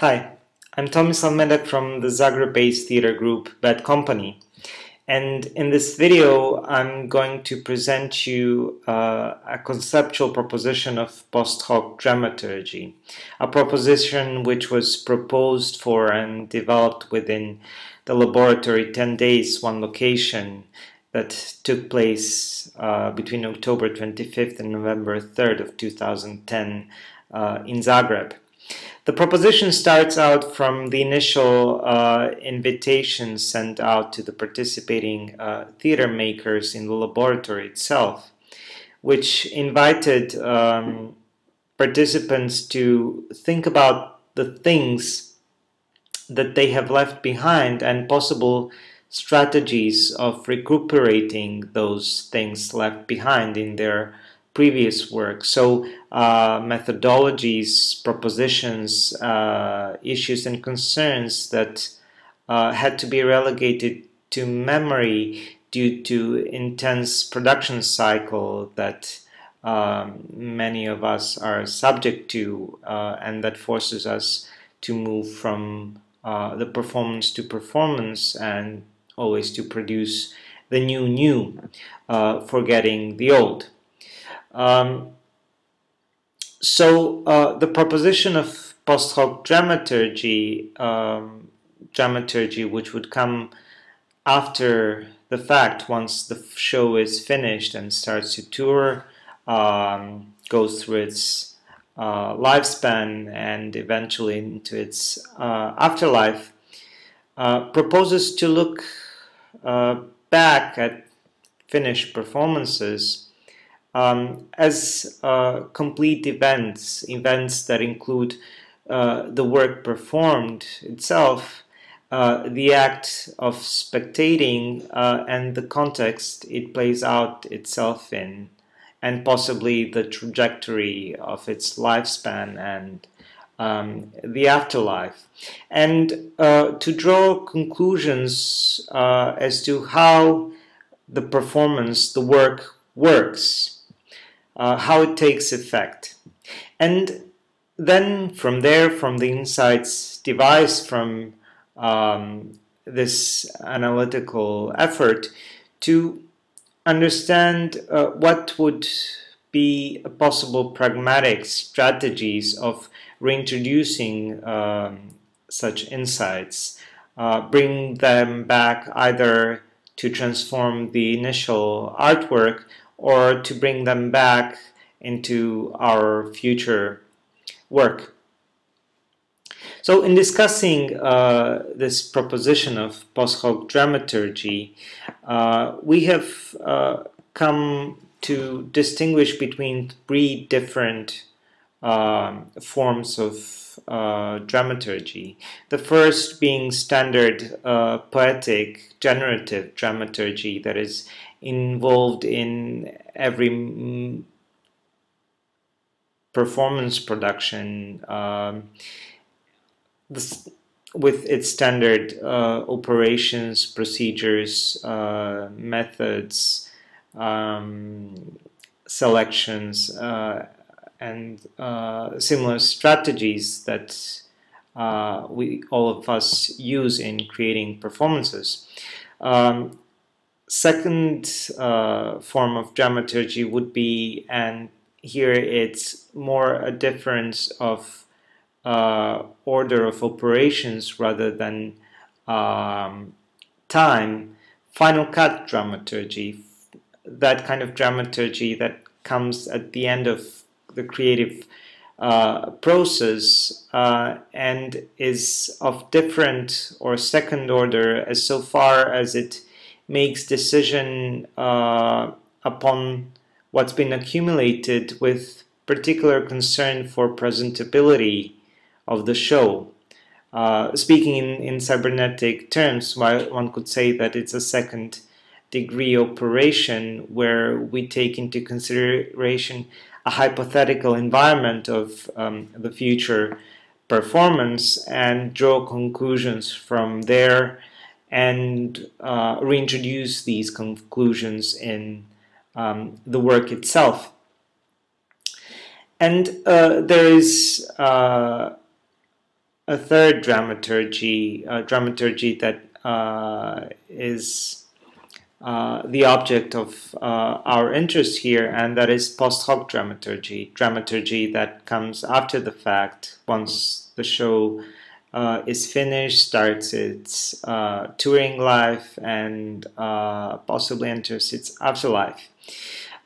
Hi, I'm Tomislav Medak from the Zagreb-based theater group BADco, and in this video I'm going to present you a conceptual proposition of post-hoc dramaturgy, a proposition which was proposed for and developed within the laboratory 10 days, one location, that took place between October 25th and November 3rd of 2010 in Zagreb. The proposition starts out from the initial invitation sent out to the participating theater makers in the laboratory itself, which invited participants to think about the things that they have left behind and possible strategies of recuperating those things left behind in their previous work. So methodologies, propositions, issues and concerns that had to be relegated to memory due to intense production cycle that many of us are subject to and that forces us to move from the performance to performance and always to produce the new, forgetting the old. The proposition of post-hoc dramaturgy, which would come after the fact, once the show is finished and starts to tour, goes through its lifespan and eventually into its afterlife, proposes to look back at finished performances as complete events that include the work performed itself, the act of spectating, and the context it plays out itself in, and possibly the trajectory of its lifespan and the afterlife, and to draw conclusions as to how the performance, the work, works. How it takes effect. And then from there, from the insights devised from this analytical effort, to understand what would be possible pragmatic strategies of reintroducing such insights, bring them back either to transform the initial artwork or to bring them back into our future work. So in discussing this proposition of post-hoc dramaturgy, we have come to distinguish between three different forms of dramaturgy. The first being standard poetic generative dramaturgy, that is involved in every performance production with its standard operations, procedures, methods, selections, and similar strategies that all of us use in creating performances. Second form of dramaturgy would be, and here it's more a difference of order of operations rather than time, final cut dramaturgy, that kind of dramaturgy that comes at the end of the creative process and is of different or second order as so far as it makes decision upon what's been accumulated with particular concern for presentability of the show. Speaking in cybernetic terms, one could say that it's a second degree operation where we take into consideration a hypothetical environment of the future performance and draw conclusions from there and reintroduce these conclusions in the work itself. And there is a third dramaturgy, dramaturgy that is the object of our interest here, and that is post-hoc dramaturgy, dramaturgy that comes after the fact, once the show is finished, starts its touring life, and possibly enters its afterlife.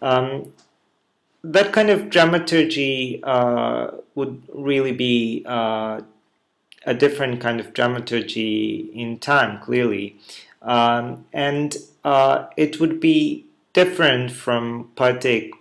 That kind of dramaturgy would really be a different kind of dramaturgy in time, clearly. And it would be different from poetic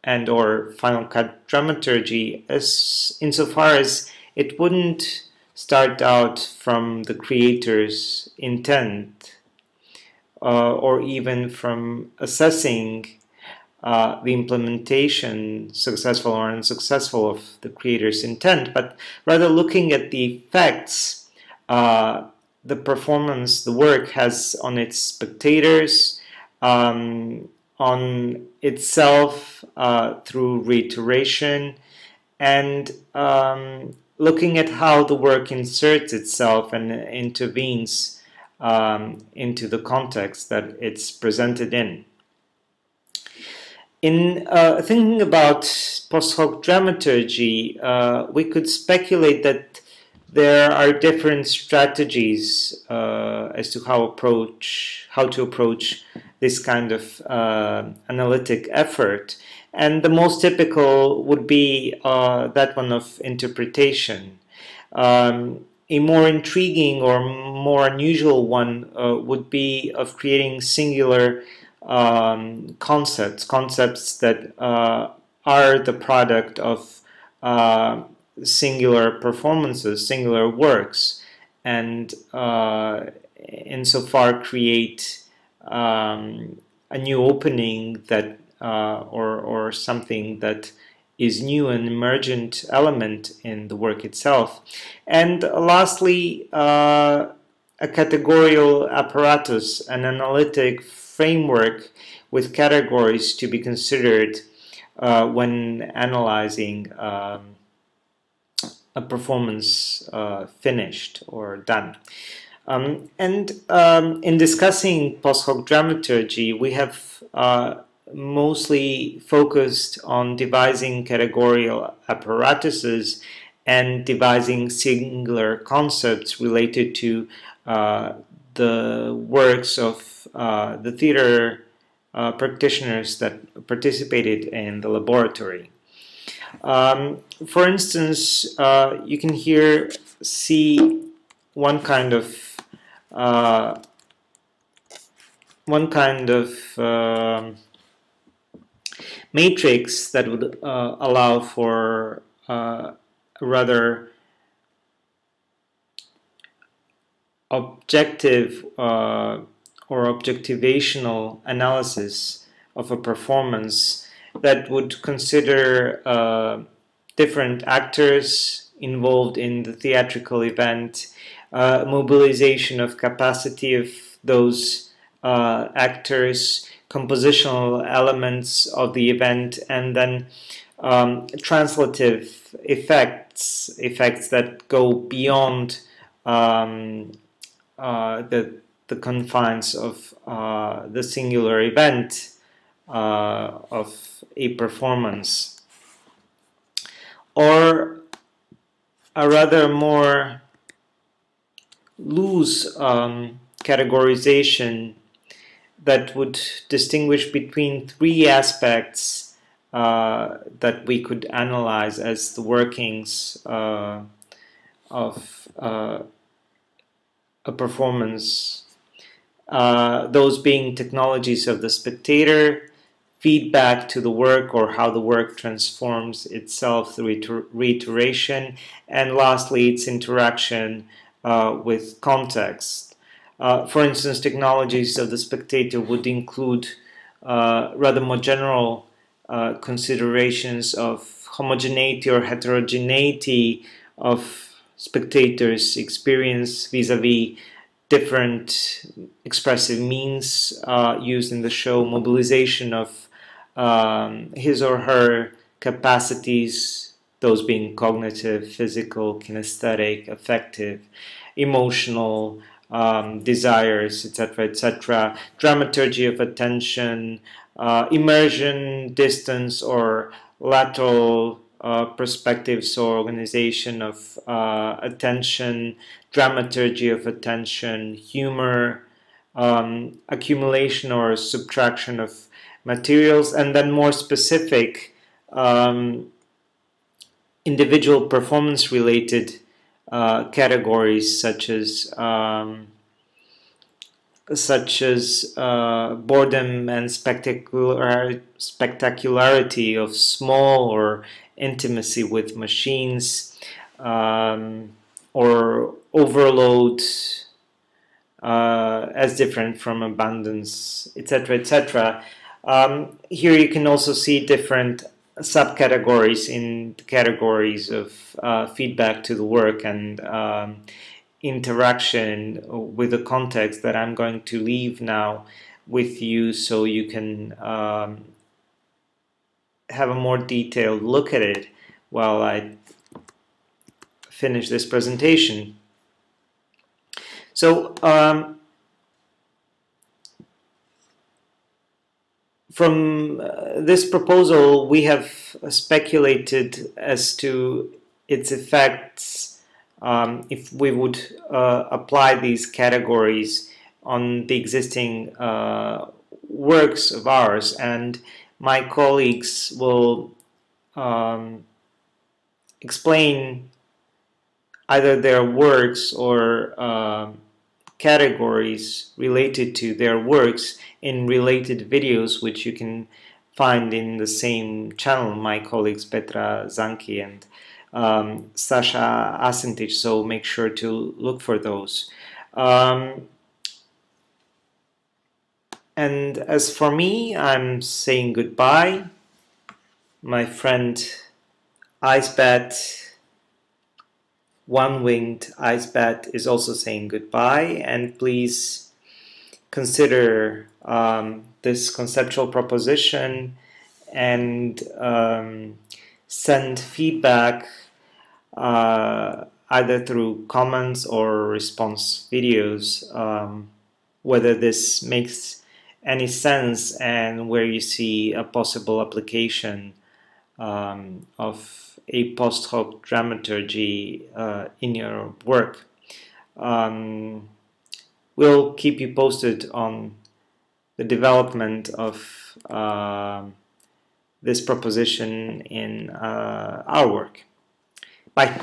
and or final cut dramaturgy as insofar as it wouldn't start out from the creator's intent or even from assessing the implementation, successful or unsuccessful, of the creator's intent, but rather looking at the effects the performance, the work has on its spectators, on itself through reiteration, and looking at how the work inserts itself and intervenes into the context that it's presented in. In thinking about post-hoc dramaturgy, we could speculate that there are different strategies as to how to approach this kind of analytic effort, and the most typical would be that one of interpretation. A more intriguing or more unusual one would be of creating singular concepts that are the product of singular performances, singular works, and insofar create a new opening that or something that is new and emergent element in the work itself. And lastly, a categorical apparatus, an analytic framework with categories to be considered when analyzing a performance finished or done. In discussing post-hoc dramaturgy, we have mostly focused on devising categorical apparatuses and devising singular concepts related to the works of the theater practitioners that participated in the laboratory. For instance, you can here see one kind of matrix that would allow for a rather objective or objectivational analysis of a performance that would consider different actors involved in the theatrical event, mobilization of capacity of those actors, compositional elements of the event, and then translative effects that go beyond the confines of the singular event of a performance, or a rather more loose categorization that would distinguish between three aspects that we could analyze as the workings of a performance, those being technologies of the spectator, feedback to the work or how the work transforms itself through reiteration, and lastly its interaction with context. For instance, technologies of the spectator would include rather more general considerations of homogeneity or heterogeneity of spectators' experience vis-a-vis different expressive means used in the show, mobilization of his or her capacities those being cognitive, physical, kinesthetic, affective, emotional, desires, etc., etc., dramaturgy of attention, immersion, distance, or lateral perspectives, or organization of attention, dramaturgy of attention, humor, accumulation or subtraction of materials, and then more specific individual performance-related categories such as boredom and spectacularity of small, or intimacy with machines, or overload as different from abundance, etc., etc. Here you can also see different subcategories in the categories of feedback to the work and interaction with the context that I'm going to leave now with you, so you can have a more detailed look at it while I finish this presentation. So from this proposal, we have speculated as to its effects if we would apply these categories on the existing works of ours, and my colleagues will explain either their works or categories related to their works in related videos, which you can find in the same channel, my colleagues Petra Zanki and Sasha Asentich, so make sure to look for those. And as for me, I'm saying goodbye. My friend Icebat, One-Winged Icebat, is also saying goodbye, and please consider this conceptual proposition and send feedback either through comments or response videos, whether this makes any sense and where you see a possible application of a post-hoc dramaturgy in your work. We'll keep you posted on the development of this proposition in our work. Bye.